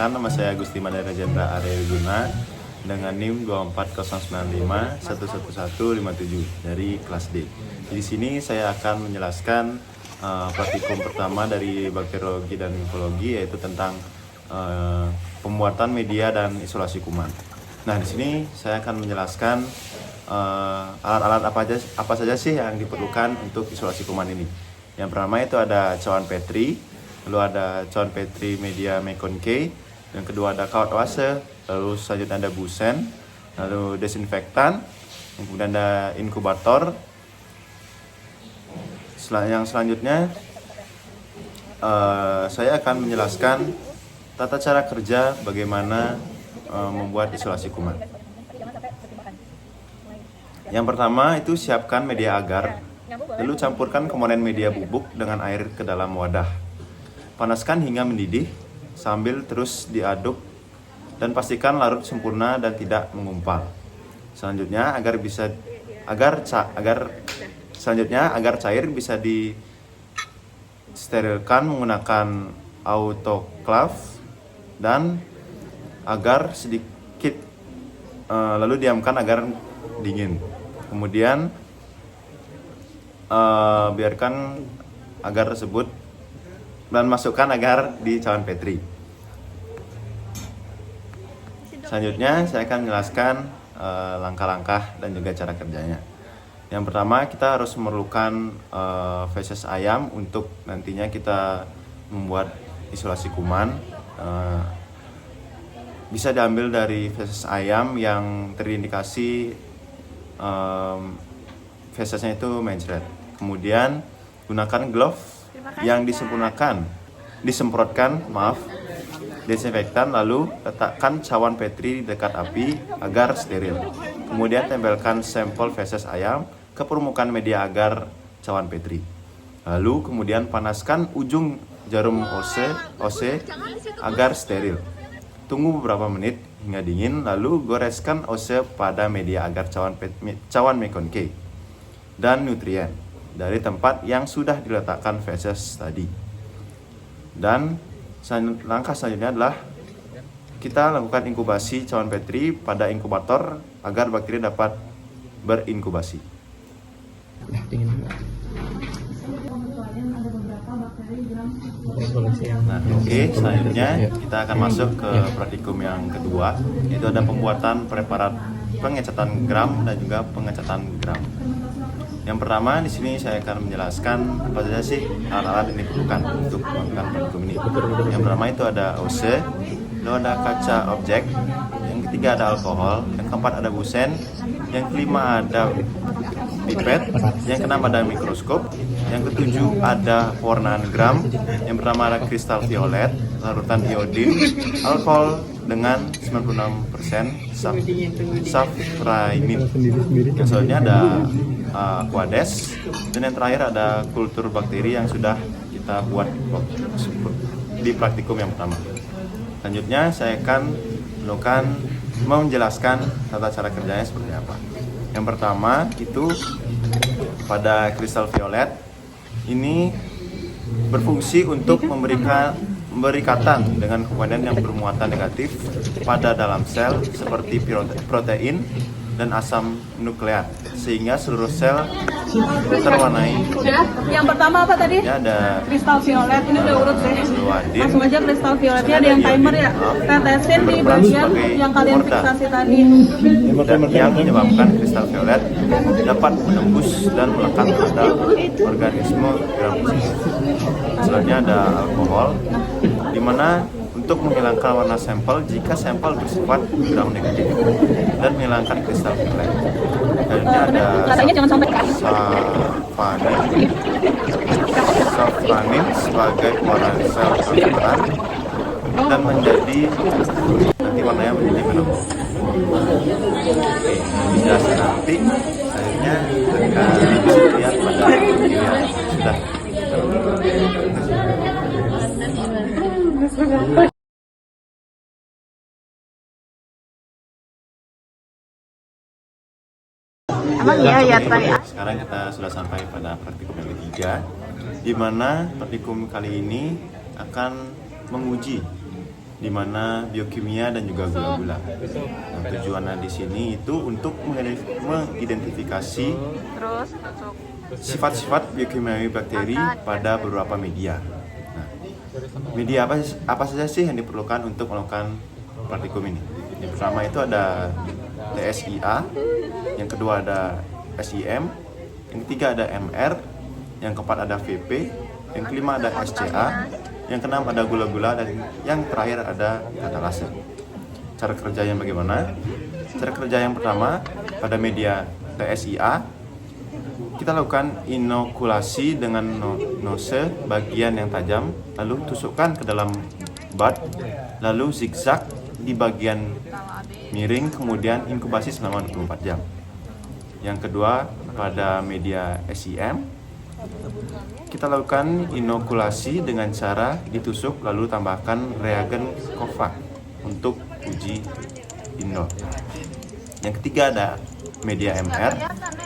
Perkenalkan, nama saya Gusti Mandara Jendra Arya Wiguna dengan NIM 24095111157 dari kelas D. Di sini saya akan menjelaskan praktikum pertama dari bakteriologi dan mikologi, yaitu tentang pembuatan media dan isolasi kuman. Nah, di sini saya akan menjelaskan alat-alat apa saja sih yang diperlukan untuk isolasi kuman ini. Yang pertama itu ada cawan Petri, lalu ada cawan Petri media Mecon K, yang kedua ada kawat oase, lalu selanjutnya ada busen, lalu desinfektan, kemudian ada inkubator. Yang selanjutnya saya akan menjelaskan tata cara kerja bagaimana membuat isolasi kuman. Yang pertama itu siapkan media agar, lalu campurkan komponen media bubuk dengan air ke dalam wadah. Panaskan hingga mendidih sambil terus diaduk dan pastikan larut sempurna dan tidak mengumpal. Selanjutnya agar cair bisa disterilkan menggunakan autoclave dan agar sedikit lalu diamkan agar dingin. Kemudian biarkan agar tersebut dan masukkan agar di cawan Petri. Selanjutnya saya akan menjelaskan langkah-langkah dan juga cara kerjanya. Yang pertama, kita harus memerlukan feses ayam untuk nantinya kita membuat isolasi kuman. Bisa diambil dari feses ayam yang terindikasi fesesnya itu mencret. Kemudian gunakan glove yang disemprotkan desinfektan, lalu letakkan cawan Petri dekat api agar steril. Kemudian tempelkan sampel feses ayam ke permukaan media agar cawan Petri. Lalu kemudian panaskan ujung jarum OC agar steril. Tunggu beberapa menit hingga dingin, lalu goreskan OC pada media agar cawan Mecon K dan nutrien dari tempat yang sudah diletakkan feses tadi. Dan langkah selanjutnya adalah kita lakukan inkubasi cawan Petri pada inkubator agar bakteri dapat berinkubasi. Selanjutnya kita akan masuk ke praktikum yang kedua, yaitu ada pembuatan preparat pengecatan gram dan juga pengecatan gram. Yang pertama di sini saya akan menjelaskan apa saja sih alat-alat yang diperlukan untuk melakukan praktikum ini. Yang pertama itu ada OC, lalu ada kaca objek, yang ketiga ada alkohol, yang keempat ada busen, yang kelima ada pipet, yang keenam ada mikroskop, yang ketujuh ada pewarnaan gram. Yang pertama ada kristal violet, larutan iodin, alkohol dengan 96% safraimid. Yang selanjutnya ada aquades, dan yang terakhir ada kultur bakteri yang sudah kita buat di praktikum yang pertama. Selanjutnya saya akan menjelaskan tata cara kerjanya seperti apa. Yang pertama itu pada kristal violet ini berfungsi untuk memberikan ikatan dengan komponen yang bermuatan negatif pada dalam sel seperti protein dan asam nukleat, sehingga seluruh sel terwarnai. Yang pertama apa tadi? Ya, ada kristal violet, ini udah urut deh. Langsung aja kristal violetnya, ada yang timer ya. Tetesin di bagian yang kalian fiksasi tadi. Dan yang menyebabkan kristal violet dapat menembus dan melekat pada organisme gram positif. Selanjutnya ada alkohol, di mana untuk menghilangkan warna sampel jika sampel bersifat gram negatif dan menghilangkan kristal violet. Selanjutnya ada safranin sebagai pewarna sel transparan dan nanti warnanya menjadi merah. Dijelaskan nanti. Selanjutnya akan lihat pada video yang sudah. Sekarang kita sudah sampai pada praktikum yang ketiga, di mana praktikum kali ini akan menguji di mana biokimia dan juga gula-gula. Nah, tujuannya di sini itu untuk mengidentifikasi sifat-sifat biokimiawi bakteri pada beberapa media. Nah, media apa saja sih yang diperlukan untuk melakukan praktikum ini? Yang pertama itu ada TSIA, yang kedua ada SIM, yang ketiga ada MR, yang keempat ada VP, yang kelima ada SCA, yang keenam ada gula-gula, dan yang terakhir ada katalase. Cara kerjanya bagaimana? Cara kerja yang pertama, pada media TSIA kita lakukan inokulasi dengan nose bagian yang tajam, lalu tusukkan ke dalam bud, lalu zigzag di bagian miring, kemudian inkubasi selama 24 jam. Yang kedua, pada media SIM kita lakukan inokulasi dengan cara ditusuk lalu tambahkan reagen Kovac untuk uji indoor. Yang ketiga ada media MR,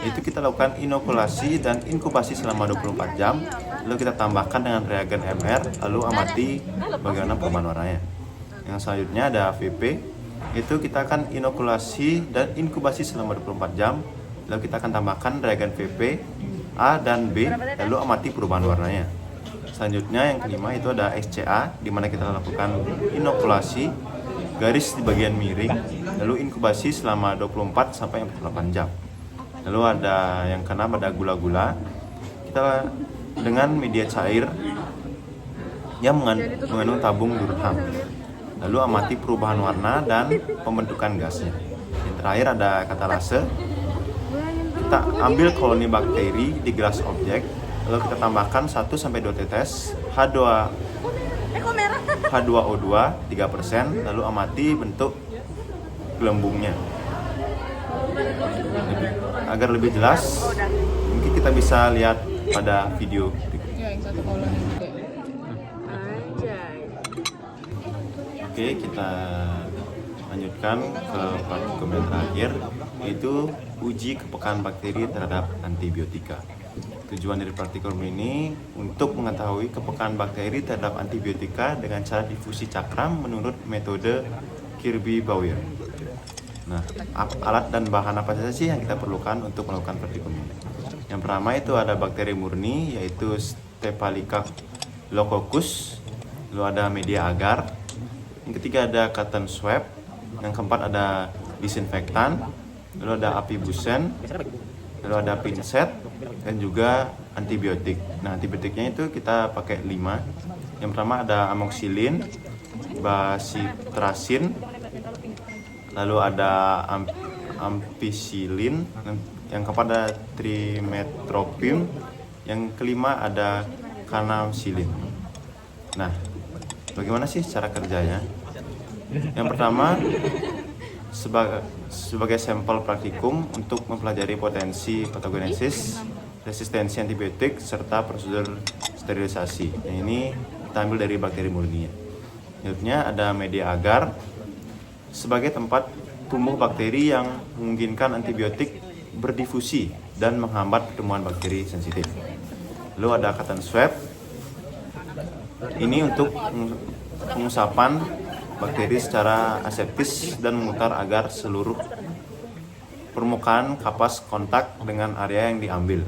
itu kita lakukan inokulasi dan inkubasi selama 24 jam, lalu kita tambahkan dengan reagen MR, lalu amati bagaimana perubahan warnanya. Yang selanjutnya ada VP, itu kita akan inokulasi dan inkubasi selama 24 jam, lalu kita akan tambahkan reagen VP A dan B, lalu amati perubahan warnanya. Selanjutnya yang kelima itu ada SCA, di mana kita lakukan inokulasi, garis di bagian miring, lalu inkubasi selama 24 sampai 48 jam. Lalu ada yang keenam ada gula-gula, kita dengan media cair yang mengandung tabung durham, lalu amati perubahan warna dan pembentukan gasnya. Yang terakhir ada katalase, kita ambil koloni bakteri di gelas objek, lalu kita tambahkan 1-2 tetes H2O2 3%, lalu amati bentuk gelembungnya. Agar lebih jelas, mungkin kita bisa lihat pada video berikutnya. Oke, kita lanjutkan ke praktikum yang terakhir, yaitu uji kepekaan bakteri terhadap antibiotika. Tujuan dari praktikum ini untuk mengetahui kepekaan bakteri terhadap antibiotika dengan cara difusi cakram menurut metode Kirby-Bauer. Nah, alat dan bahan apa saja sih yang kita perlukan untuk melakukan praktikum ini? Yang pertama itu ada bakteri murni, yaitu Staphylococcus, lalu ada media agar, yang ketiga ada cotton swab, yang keempat ada disinfektan, lalu ada apibusen, lalu ada pinset, dan juga antibiotik. Nah, antibiotiknya itu kita pakai 5. Yang pertama ada amoxicillin, bacitracin, lalu ada ampicillin, yang keempat ada trimethoprim, yang kelima ada kanamycin. Nah, bagaimana sih cara kerjanya? Yang pertama, sebagai sampel praktikum untuk mempelajari potensi patogenesis, resistensi antibiotik, serta prosedur sterilisasi. Nah, ini kita ambil dari bakteri murni. Selanjutnya ada media agar, sebagai tempat tumbuh bakteri yang memungkinkan antibiotik berdifusi dan menghambat pertumbuhan bakteri sensitif. Lalu ada cotton swab, ini untuk pengusapan bakteri secara aseptis dan memutar agar seluruh permukaan kapas kontak dengan area yang diambil.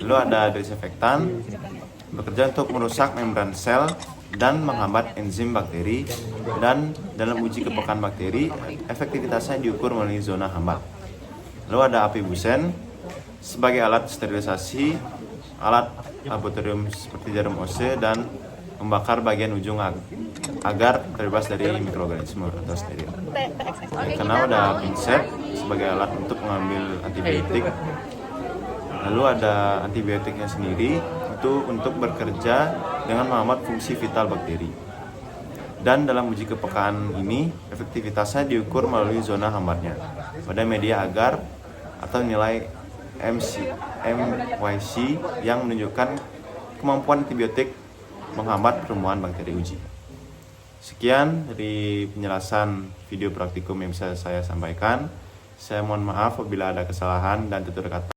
Lalu ada desinfektan, bekerja untuk merusak membran sel dan menghambat enzim bakteri, dan dalam uji kepekaan bakteri, efektivitasnya diukur melalui zona hambat. Lalu ada apibusen, sebagai alat sterilisasi, alat laboratorium seperti jarum ose, dan membakar bagian ujung agar terbebas dari mikroorganisme atau steril. Yang keenam ada pinset, sebagai alat untuk mengambil antibiotik. Lalu ada antibiotiknya sendiri, itu untuk bekerja dengan menghambat fungsi vital bakteri. Dan dalam uji kepekaan ini, efektivitasnya diukur melalui zona hambatnya pada media agar atau nilai MYC yang menunjukkan kemampuan antibiotik menghambat pertumbuhan bakteri uji. Sekian dari penjelasan video praktikum yang bisa saya sampaikan. Saya mohon maaf apabila ada kesalahan dan tutur kata